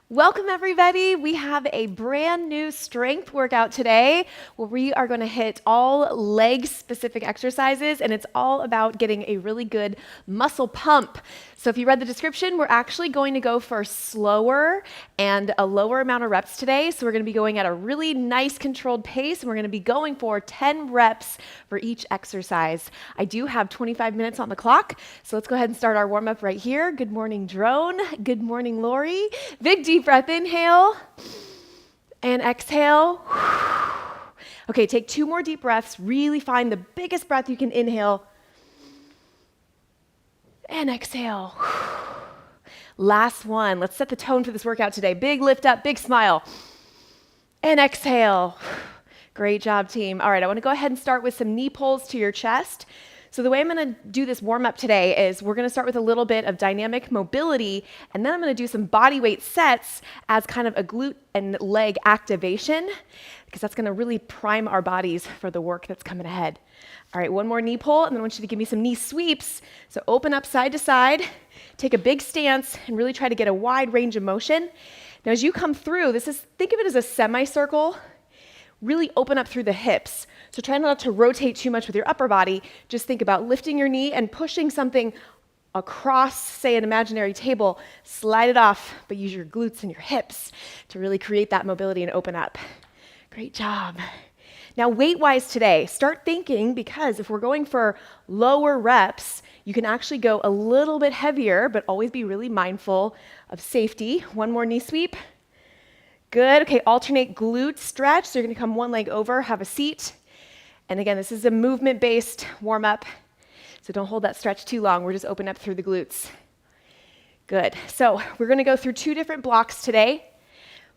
Welcome everybody. We have a brand new strength workout today where we are going to hit all leg specific exercises, and it's all about getting a really good muscle pump. So if you read the description, we're actually going to go for slower and a lower amount of reps today. So we're going to be going at a really nice controlled pace, and we're going to be going for 10 reps for each exercise. I do have 25 minutes on the clock, so let's go ahead and start our warm up right here. Good morning, Drone. Good morning, Lori. Big deep breath, inhale and exhale. Okay, take 2 more deep breaths. Really find the biggest breath you can inhale and exhale. Last one. Let's set the tone for this workout today. Big lift up, big smile, and exhale. Great job, team. All right, I want to go ahead and start with some knee pulls to your chest. So the way I'm going to do this warm up today is we're going to start with a little bit of dynamic mobility, and then I'm going to do some body weight sets as kind of a glute and leg activation, because that's going to really prime our bodies for the work that's coming ahead. All right, one more knee pull, and then I want you to give me some knee sweeps. So open up side to side, take a big stance, and really try to get a wide range of motion. Now as you come through, think of it as a semicircle. Really open up through the hips. So try not to rotate too much with your upper body. Just think about lifting your knee and pushing something across, say, an imaginary table. Slide it off, but use your glutes and your hips to really create that mobility and open up. Great job. Now, weight-wise today, start thinking, because if we're going for lower reps, you can actually go a little bit heavier, but always be really mindful of safety. One more knee sweep. Good. Okay, alternate glute stretch. So you're going to come one leg over, have a seat. And again, this is a movement-based warm-up, so don't hold that stretch too long. We're just open up through the glutes. Good. So we're going to go through 2 different blocks today.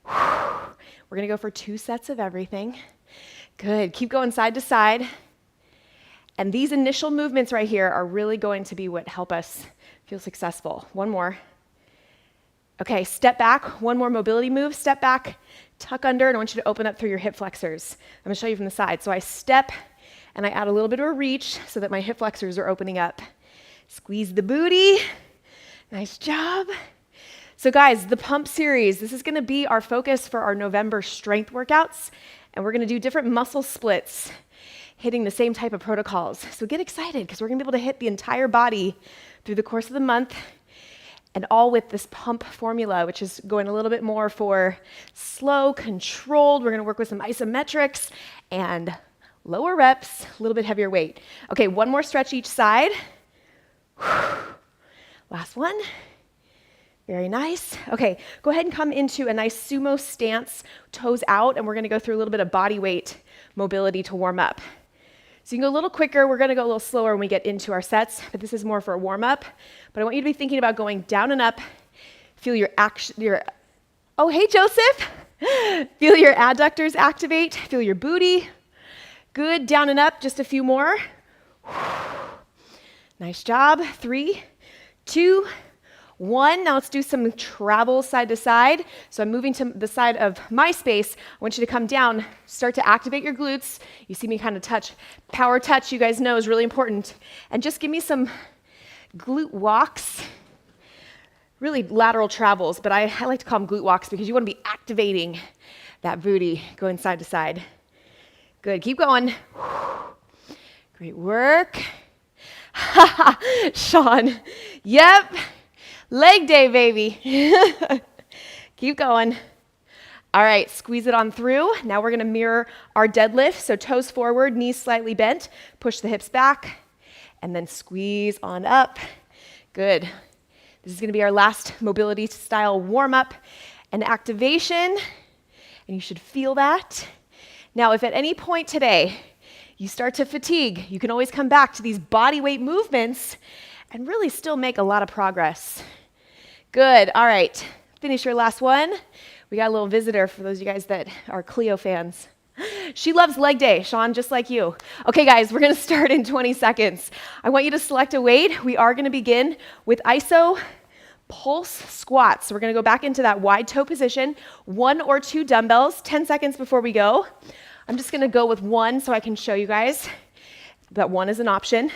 We're going to go for 2 sets of everything. Good. Keep going side to side. And these initial movements right here are really going to be what help us feel successful. One more. Okay, step back. One more mobility move. Step back, tuck under, and I want you to open up through your hip flexors. I'm going to show you from the side. So I step, and I add a little bit of a reach so that my hip flexors are opening up. Squeeze the booty. Nice job. So guys, the pump series, this is going to be our focus for our November strength workouts, and we're going to do different muscle splits, hitting the same type of protocols. So get excited, because we're going to be able to hit the entire body through the course of the month, and all with this pump formula, which is going a little bit more for slow, controlled. We're going to work with some isometrics and lower reps, a little bit heavier weight. Okay, one more stretch each side. Last one. Very nice. Okay, go ahead and come into a nice sumo stance, toes out, and we're going to go through a little bit of body weight mobility to warm up. So you can go a little quicker. We're going to go a little slower when we get into our sets, but this is more for a warm-up. But I want you to be thinking about going down and up. Feel oh, hey, Joseph. Feel your adductors activate. Feel your booty. Good, down and up, just a few more. Nice job. 3, 2, 1. Now let's do some travel side to side. So I'm moving to the side of my space. I want you to come down, start to activate your glutes. You see me kind of touch. Power touch, you guys know, is really important. And just give me some glute walks. Really lateral travels, but I like to call them glute walks because you want to be activating that booty going side to side. Good, keep going. Great work. Sean, yep. Leg day, baby. Keep going. All right, squeeze it on through. Now we're going to mirror our deadlift. So toes forward, knees slightly bent. Push the hips back, and then squeeze on up. Good. This is going to be our last mobility style warm-up and activation, and you should feel that. Now, if at any point today you start to fatigue, you can always come back to these body weight movements and really still make a lot of progress. Good. All right. Finish your last one. We got a little visitor for those of you guys that are Cleo fans. She loves leg day, Sean, just like you. Okay, guys, we're going to start in 20 seconds. I want you to select a weight. We are going to begin with iso pulse squats. So we're going to go back into that wide toe position, 1 or 2 dumbbells, 10 seconds before we go. I'm just going to go with 1 so I can show you guys that 1 is an option.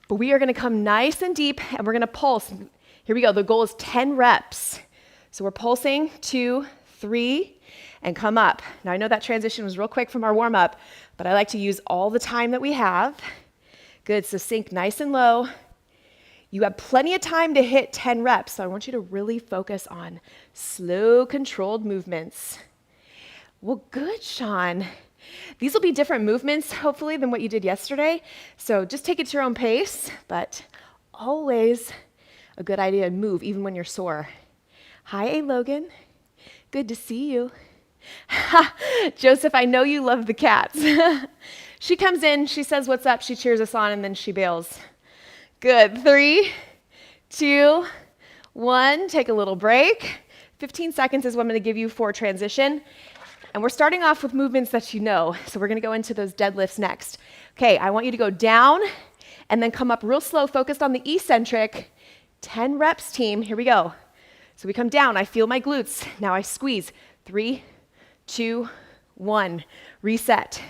But we are going to come nice and deep, and we're going to pulse. Here we go. The goal is 10 reps. So we're pulsing 2, 3, and come up. Now I know that transition was real quick from our warm up, but I like to use all the time that we have. Good, so sink nice and low. You have plenty of time to hit 10 reps, so I want you to really focus on slow, controlled movements. Well, good, Sean. These will be different movements, hopefully, than what you did yesterday. So just take it to your own pace, but always a good idea to move, even when you're sore. Hi, A. Logan. Good to see you. Joseph, I know you love the cats. She comes in, she says what's up, she cheers us on, and then she bails. Good. 3, 2, 1. Take a little break. 15 seconds is what I'm going to give you for transition. And we're starting off with movements that you know. So we're going to go into those deadlifts next. Okay, I want you to go down and then come up real slow, focused on the eccentric. 10 reps, team. Here we go. So we come down. I feel my glutes. Now I squeeze. 3, 2, 1. Reset.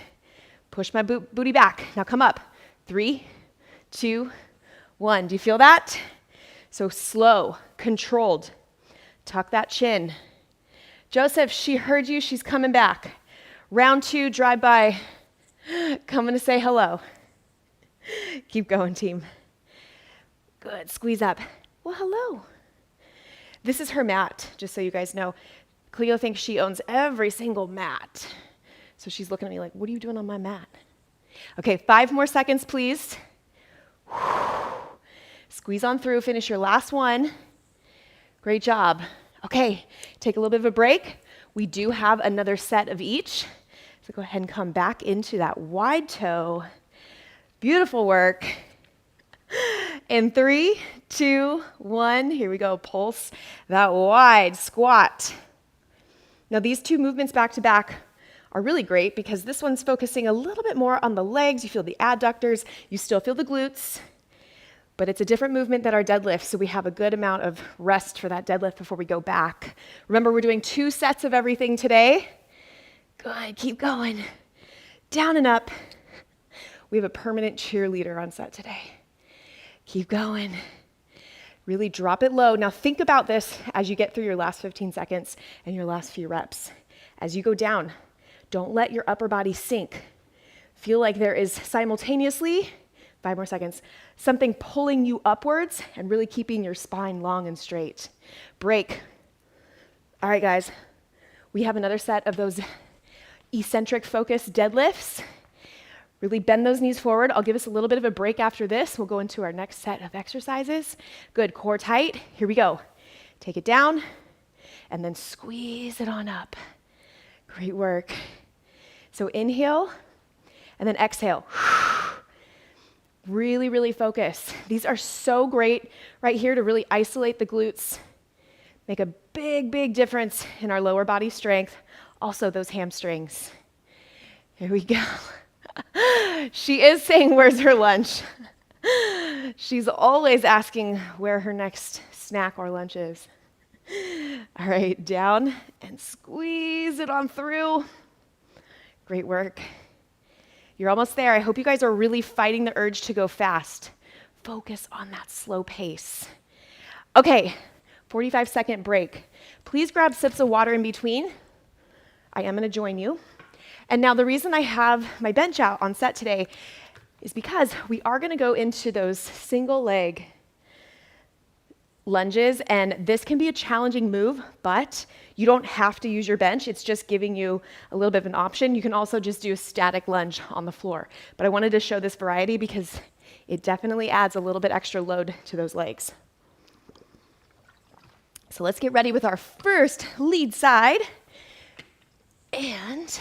Push my booty back. Now come up. 3, 2, 1. Do you feel that? So slow, controlled. Tuck that chin. Joseph, she heard you. She's coming back. Round 2, drive by. Coming to say hello. Keep going, team. Good. Squeeze up. Well, hello. This is her mat, just so you guys know. Cleo thinks she owns every single mat. So she's looking at me like, what are you doing on my mat? Okay, 5 more seconds, please. Squeeze on through. Finish your last one. Great job. Okay, take a little bit of a break. We do have another set of each. So go ahead and come back into that wide toe. Beautiful work. In 3, 2, 1, here we go. Pulse that wide squat. Now these 2 movements back to back are really great because this one's focusing a little bit more on the legs. You feel the adductors, you still feel the glutes. But it's a different movement than our deadlift, so we have a good amount of rest for that deadlift before we go back. Remember, we're doing 2 sets of everything today. Good, keep going. Down and up. We have a permanent cheerleader on set today. Keep going. Really drop it low. Now think about this as you get through your last 15 seconds and your last few reps. As you go down, don't let your upper body sink. Feel like there is simultaneously 5 more seconds. Something pulling you upwards and really keeping your spine long and straight. Break. All right, guys. We have another set of those eccentric focus deadlifts. Really bend those knees forward. I'll give us a little bit of a break after this. We'll go into our next set of exercises. Good. Core tight. Here we go. Take it down and then squeeze it on up. Great work. So inhale and then exhale. Really, really focus. These are so great right here to really isolate the glutes, make a big, big difference in our lower body strength. Also those hamstrings. Here we go. She is saying, where's her lunch? She's always asking where her next snack or lunch is. All right, down and squeeze it on through. Great work. You're almost there. I hope you guys are really fighting the urge to go fast. Focus on that slow pace. Okay, 45-second break. Please grab sips of water in between. I am going to join you. And now the reason I have my bench out on set today is because we are going to go into those single leg lunges, and this can be a challenging move, but you don't have to use your bench. It's just giving you a little bit of an option. You can also just do a static lunge on the floor. But I wanted to show this variety because it definitely adds a little bit extra load to those legs. So let's get ready with our first lead side. And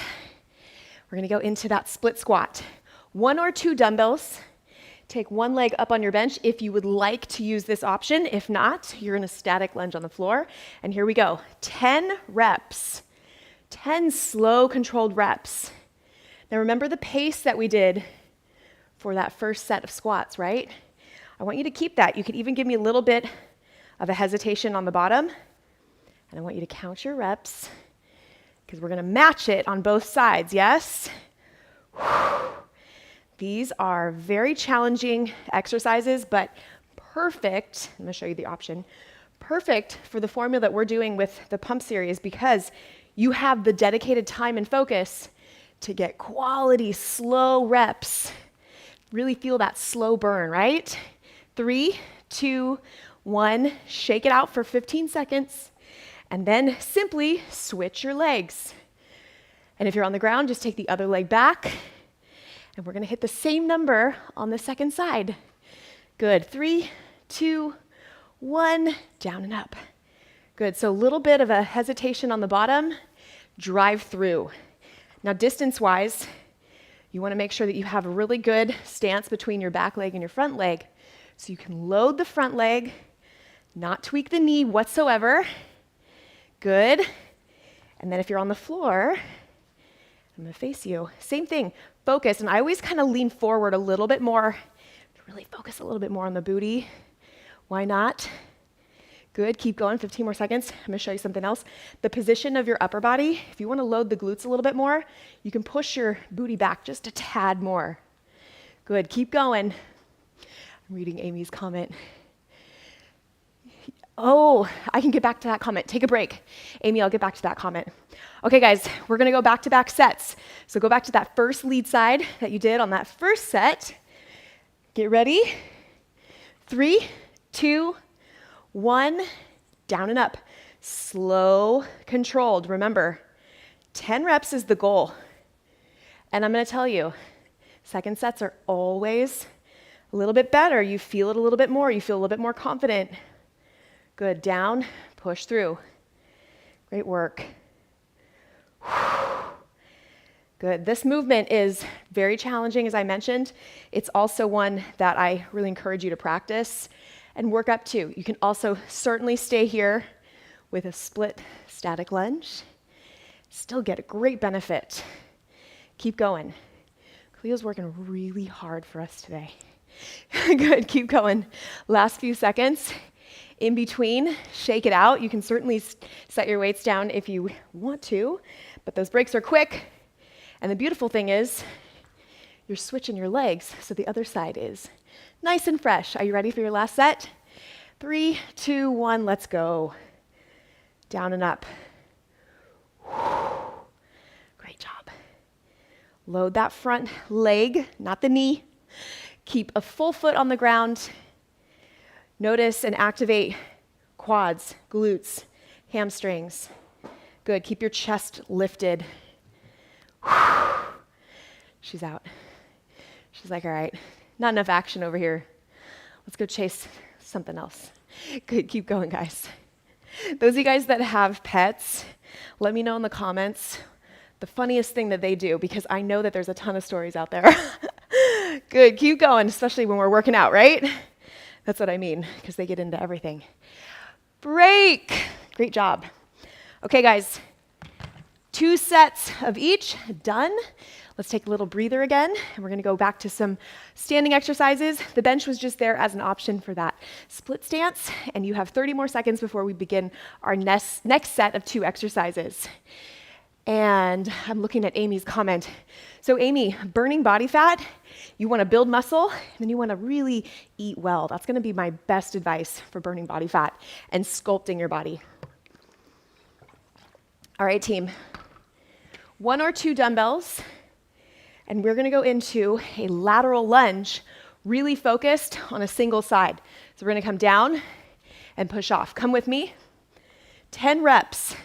we're going to go into that split squat. 1 or 2 dumbbells. Take one leg up on your bench if you would like to use this option. If not, you're in a static lunge on the floor. And here we go. 10 reps. 10 slow, controlled reps. Now remember the pace that we did for that first set of squats, right? I want you to keep that. You could even give me a little bit of a hesitation on the bottom. And I want you to count your reps because we're going to match it on both sides, yes? These are very challenging exercises, but perfect, I'm going to show you the option, Perfect for the formula that we're doing with the pump series because you have the dedicated time and focus to get quality, slow reps. Really feel that slow burn, right? 3, 2, 1, shake it out for 15 seconds, and then simply switch your legs. And if you're on the ground, just take the other leg back, and we're gonna hit the same number on the second side. Good, 3, 2, 1, down and up. Good, so a little bit of a hesitation on the bottom, drive through. Now distance-wise, you wanna make sure that you have a really good stance between your back leg and your front leg. So you can load the front leg, not tweak the knee whatsoever. Good. And then if you're on the floor, I'm gonna face you. Same thing, focus. And I always kind of lean forward a little bit more to really focus a little bit more on the booty. Why not? Good, keep going, 15 more seconds. I'm gonna show you something else. The position of your upper body, if you wanna load the glutes a little bit more, you can push your booty back just a tad more. Good, keep going. I'm reading Amy's comment. Oh, I can get back to that comment. Take a break. Amy, I'll get back to that comment. Okay, guys, we're gonna go back-to-back sets. So go back to that first lead side that you did on that first set. Get ready. 3, 2, 1, down and up. Slow, controlled. Remember, 10 reps is the goal. And I'm gonna tell you, second sets are always a little bit better. You feel it a little bit more. You feel a little bit more confident. Good, down, push through. Great work. Good, this movement is very challenging, as I mentioned. It's also one that I really encourage you to practice and work up to. You can also certainly stay here with a split static lunge. Still get a great benefit. Keep going. Cleo's working really hard for us today. Good, keep going. Last few seconds. In between, shake it out. You can certainly set your weights down if you want to, but those breaks are quick. And the beautiful thing is, you're switching your legs so the other side is nice and fresh. Are you ready for your last set? 3, 2, 1, let's go. Down and up. Great job. Load that front leg, not the knee. Keep a full foot on the ground. Notice and activate quads, glutes, hamstrings. Good, keep your chest lifted. She's out. She's like, all right, not enough action over here. Let's go chase something else. Good, keep going, guys. Those of you guys that have pets, let me know in the comments the funniest thing that they do, because I know that there's a ton of stories out there. Good, keep going, especially when we're working out, right? That's what I mean, because they get into everything. Break. Great job. Okay, guys, 2 sets of each, done. Let's take a little breather again, and we're gonna go back to some standing exercises. The bench was just there as an option for that split stance, and you have 30 more seconds before we begin our next set of 2 exercises. And I'm looking at Amy's comment. So Amy, burning body fat, you wanna build muscle, and then you wanna really eat well. That's gonna be my best advice for burning body fat and sculpting your body. All right, team. 1 or 2 dumbbells, and we're gonna go into a lateral lunge, really focused on a single side. So we're gonna come down and push off. Come with me. 10 reps.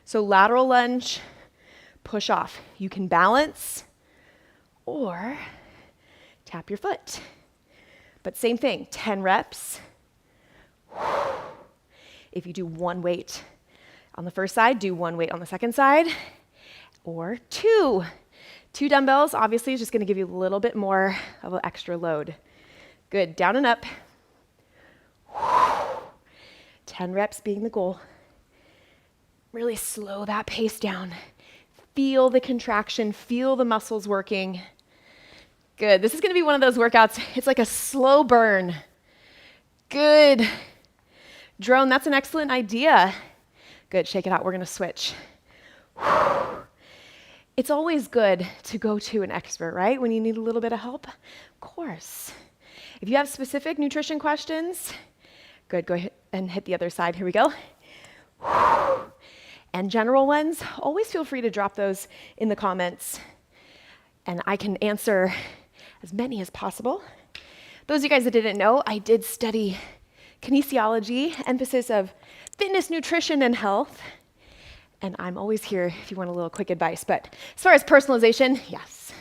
So lateral lunge, push off. You can balance or tap your foot. But same thing, 10 reps. If you do 1 weight on the first side, do 1 weight on the second side, or 2. 2 dumbbells, obviously, is just gonna give you a little bit more of an extra load. Good, down and up. 10 reps being the goal. Really slow that pace down. Feel the contraction, feel the muscles working. Good, this is gonna be one of those workouts, it's like a slow burn. Good. Drone, that's an excellent idea. Good, shake it out, we're gonna switch. It's always good to go to an expert, right? When you need a little bit of help, of course. If you have specific nutrition questions, good, go and hit the other side. Here we go. And general ones, always feel free to drop those in the comments, and I can answer as many as possible. Those of you guys that didn't know, I did study kinesiology, emphasis of fitness, nutrition, and health. And I'm always here if you want a little quick advice. But as far as personalization, yes,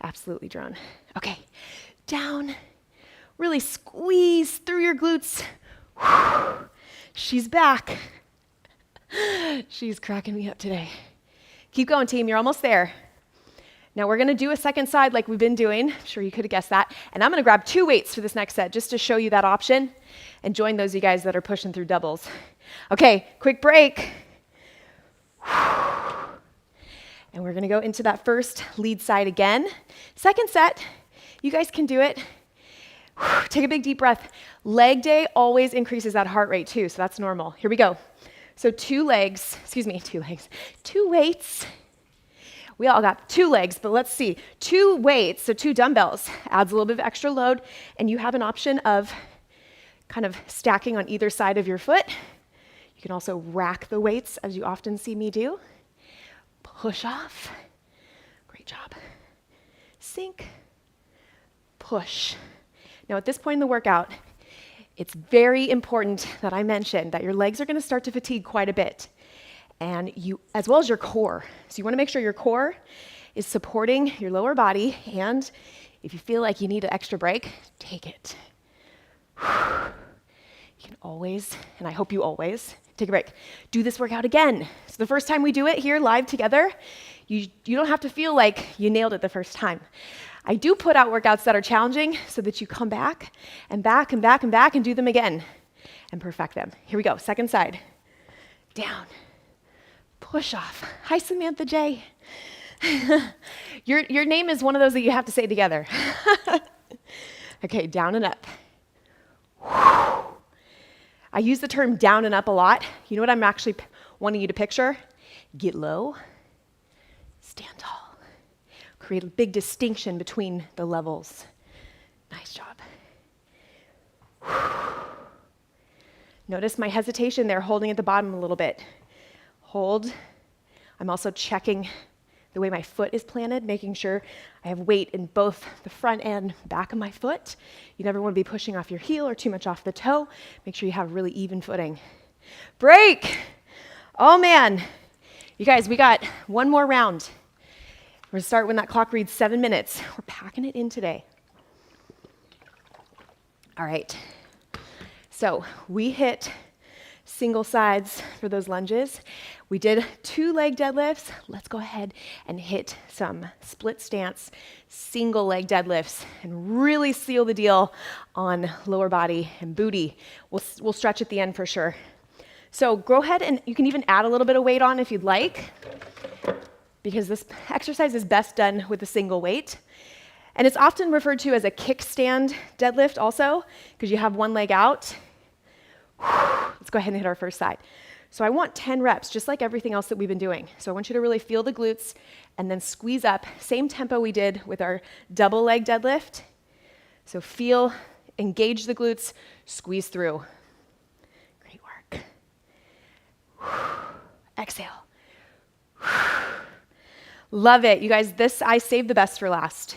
absolutely, drone. Okay, down, really squeeze through your glutes. She's back. She's cracking me up today. Keep going, team, you're almost there. Now we're gonna do a second side like we've been doing. I'm sure you could have guessed that. And I'm gonna grab 2 weights for this next set just to show you that option and join those of you guys that are pushing through doubles. Okay, quick break. And we're gonna go into that first lead side again. Second set, you guys can do it. Take a big deep breath. Leg day always increases that heart rate too, so that's normal. Here we go. So 2 weights. We all got 2 legs, but let's see. 2 weights, so 2 dumbbells, adds a little bit of extra load, and you have an option of kind of stacking on either side of your foot. You can also rack the weights, as you often see me do. Push off. Great job. Sink. Push. Now, at this point in the workout, it's very important that I mention that your legs are going to start to fatigue quite a bit, and you, as well as your core. So you want to make sure your core is supporting your lower body, and if you feel like you need an extra break, take it. You can always, and I hope you always, take a break. Do this workout again. So the first time we do it here live together, you don't have to feel like you nailed it the first time. I do put out workouts that are challenging so that you come back and back and back and back and do them again and perfect them. Here we go, second side. Down. Push off. Hi, Samantha J. Your name is one of those that you have to say together. Okay, down and up. I use the term down and up a lot. You know what I'm actually wanting you to picture? Get low, stand tall. Create a big distinction between the levels. Nice job. Notice my hesitation there, holding at the bottom a little bit. Hold. I'm also checking the way my foot is planted, making sure I have weight in both the front and back of my foot. You never want to be pushing off your heel or too much off the toe. Make sure you have really even footing. Break. Oh man. You guys, we got one more round. We're gonna start when that clock reads 7 minutes. We're packing it in today. All right. So we hit single sides for those lunges. We did 2 leg deadlifts. Let's go ahead and hit some split stance, single leg deadlifts and really seal the deal on lower body and booty. We'll stretch at the end for sure. So go ahead and you can even add a little bit of weight on if you'd like, because this exercise is best done with a single weight. And it's often referred to as a kickstand deadlift also, because you have one leg out. Let's go ahead and hit our first side. So I want 10 reps, just like everything else that we've been doing. So I want you to really feel the glutes and then squeeze up, same tempo we did with our double leg deadlift. So feel, engage the glutes, squeeze through. Great work. Exhale. Love it. You guys, this, I saved the best for last.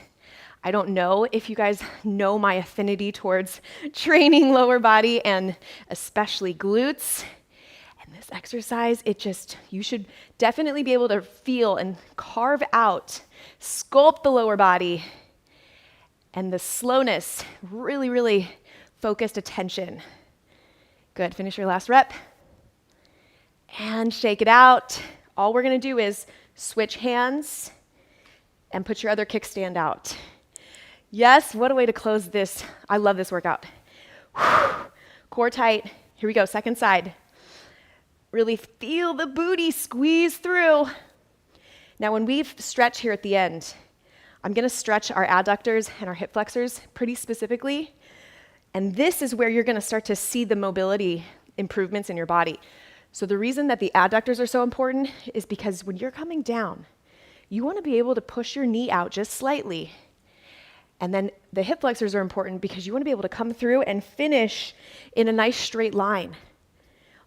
I don't know if you guys know my affinity towards training lower body and especially glutes. And this exercise, you should definitely be able to feel and carve out, sculpt the lower body, and the slowness, really, really focused attention. Good, finish your last rep. And shake it out. All we're gonna do is switch hands and put your other kickstand out. Yes, what a way to close this. I love this workout. Core tight. Here we go, second side. Really feel the booty squeeze through. Now when we stretch here at the end, I'm gonna stretch our adductors and our hip flexors pretty specifically. And this is where you're gonna start to see the mobility improvements in your body. So the reason that the adductors are so important is because when you're coming down, you wanna be able to push your knee out just slightly And then the hip flexors are important because you want to be able to come through and finish in a nice straight line.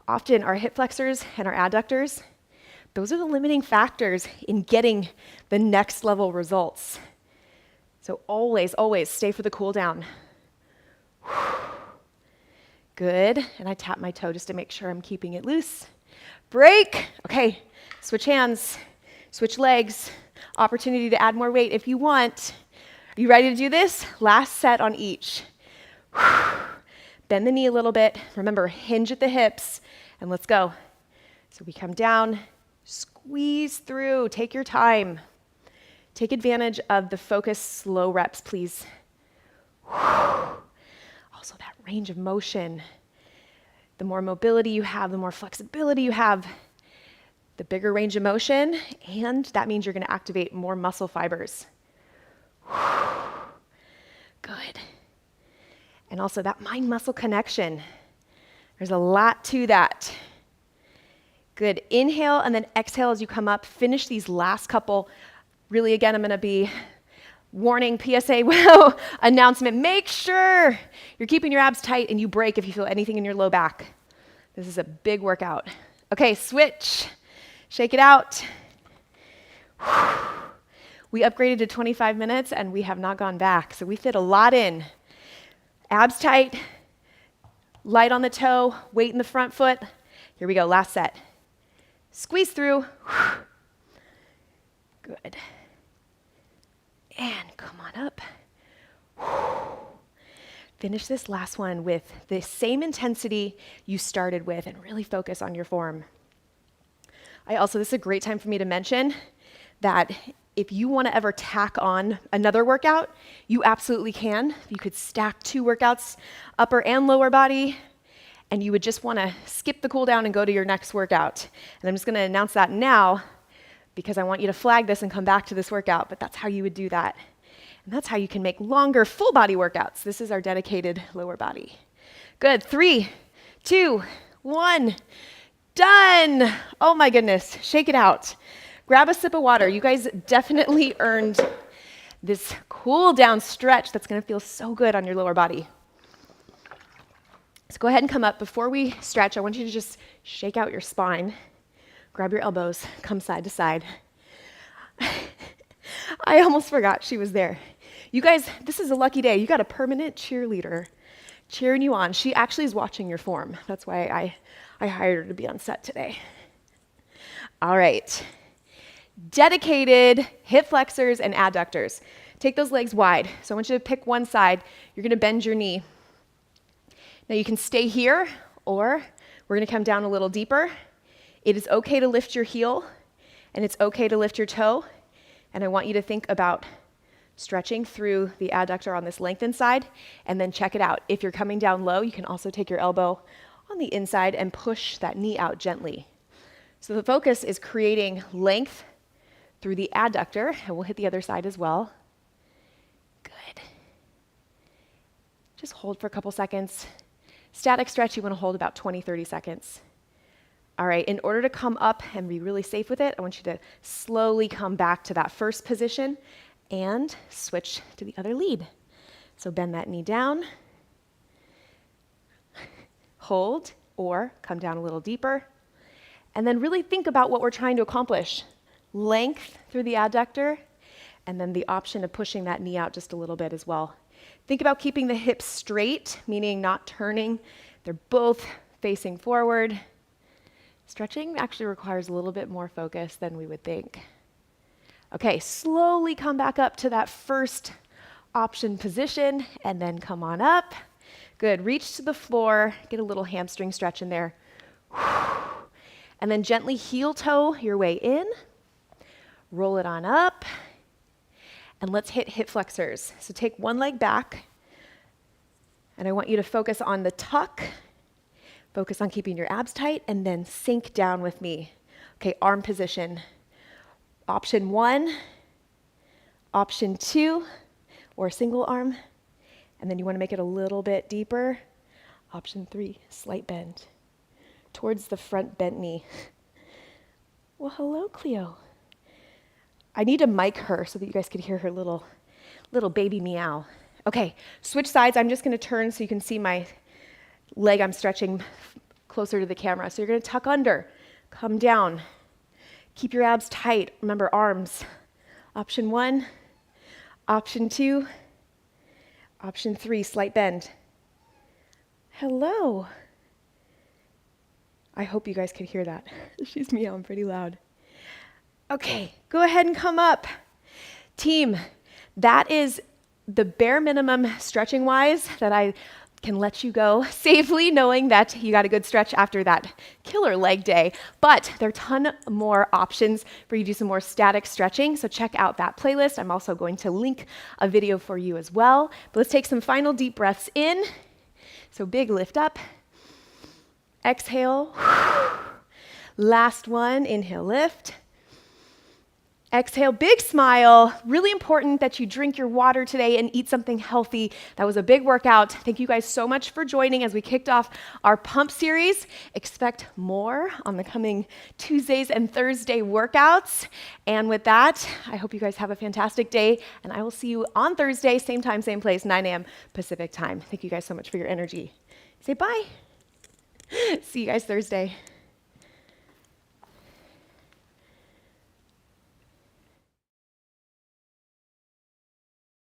Often our hip flexors and our adductors, those are the limiting factors in getting the next level results. So always, always stay for the cool down. Good. And I tap my toe just to make sure I'm keeping it loose. Break. Okay. Switch hands. Switch legs. Opportunity to add more weight if you want. Are you ready to do this? Last set on each. Bend the knee a little bit. Remember, hinge at the hips. And let's go. So we come down, squeeze through. Take your time. Take advantage of the focused, slow reps, please. Also, that range of motion. The more mobility you have, the more flexibility you have, the bigger range of motion, and that means you're going to activate more muscle fibers. Good. And also that mind-muscle connection. There's a lot to that. Good. Inhale and then exhale as you come up. Finish these last couple. Really, again, I'm going to be warning, PSA, announcement. Make sure you're keeping your abs tight and you break if you feel anything in your low back. This is a big workout. Okay, switch. Shake it out. We upgraded to 25 minutes and we have not gone back. So we fit a lot in. Abs tight, light on the toe, weight in the front foot. Here we go, last set. Squeeze through. Good. And come on up. Finish this last one with the same intensity you started with and really focus on your form. This is a great time for me to mention that if you want to ever tack on another workout, you absolutely can. You could stack 2 workouts, upper and lower body, and you would just want to skip the cool down and go to your next workout. And I'm just going to announce that now because I want you to flag this and come back to this workout, but that's how you would do that. And that's how you can make longer full body workouts. This is our dedicated lower body. Good. 3, 2, 1. Done. Oh my goodness. Shake it out. Grab a sip of water. You guys definitely earned this cool down stretch that's going to feel so good on your lower body. So go ahead and come up. Before we stretch, I want you to just shake out your spine. Grab your elbows. Come side to side. I almost forgot she was there. You guys, this is a lucky day. You got a permanent cheerleader cheering you on. She actually is watching your form. That's why I hired her to be on set today. All right. Dedicated hip flexors and adductors. Take those legs wide. So I want you to pick one side. You're going to bend your knee. Now you can stay here, or we're going to come down a little deeper. It is okay to lift your heel, and it's okay to lift your toe. And I want you to think about stretching through the adductor on this lengthened side, and then check it out. If you're coming down low, you can also take your elbow on the inside and push that knee out gently. So the focus is creating length through the adductor, and we'll hit the other side as well. Good. Just hold for a couple seconds. Static stretch, you want to hold about 20, 30 seconds. All right, in order to come up and be really safe with it, I want you to slowly come back to that first position and switch to the other lead. So bend that knee down, hold, or come down a little deeper, and then really think about what we're trying to accomplish. Length through the adductor, and then the option of pushing that knee out just a little bit as well. Think about keeping the hips straight, meaning not turning. They're both facing forward. Stretching actually requires a little bit more focus than we would think. Okay, slowly come back up to that first option position, and then come on up. Good, reach to the floor, get a little hamstring stretch in there. And then gently heel toe your way in, roll it on up, and let's hit hip flexors. So take one leg back, and I want you to focus on the tuck, focus on keeping your abs tight, and then sink down with me. Okay, arm position. Option 1, option 2, or single arm, and then you want to make it a little bit deeper. Option 3, slight bend towards the front bent knee. Well, hello, Cleo. I need to mic her so that you guys could hear her little Little baby meow. Okay, switch sides. I'm just going to turn so you can see my leg I'm stretching closer to the camera. So you're going to tuck under, come down. Keep your abs tight. Remember, arms. Option 1, option 2, option 3, slight bend. Hello. I hope you guys could hear that. She's meowing pretty loud. Okay, go ahead and come up. Team, that is the bare minimum stretching wise that I can let you go safely knowing that you got a good stretch after that killer leg day. But there are a ton more options for you to do some more static stretching, so check out that playlist. I'm also going to link a video for you as well. But let's take some final deep breaths in. So big lift up. Exhale. Last one, inhale, lift. Exhale, big smile. Really important that you drink your water today and eat something healthy. That was a big workout. Thank you guys so much for joining as we kicked off our pump series. Expect more on the coming Tuesdays and Thursday workouts. And with that, I hope you guys have a fantastic day, and I will see you on Thursday, same time, same place, 9 a.m. Pacific time. Thank you guys so much for your energy. Say bye. See you guys Thursday.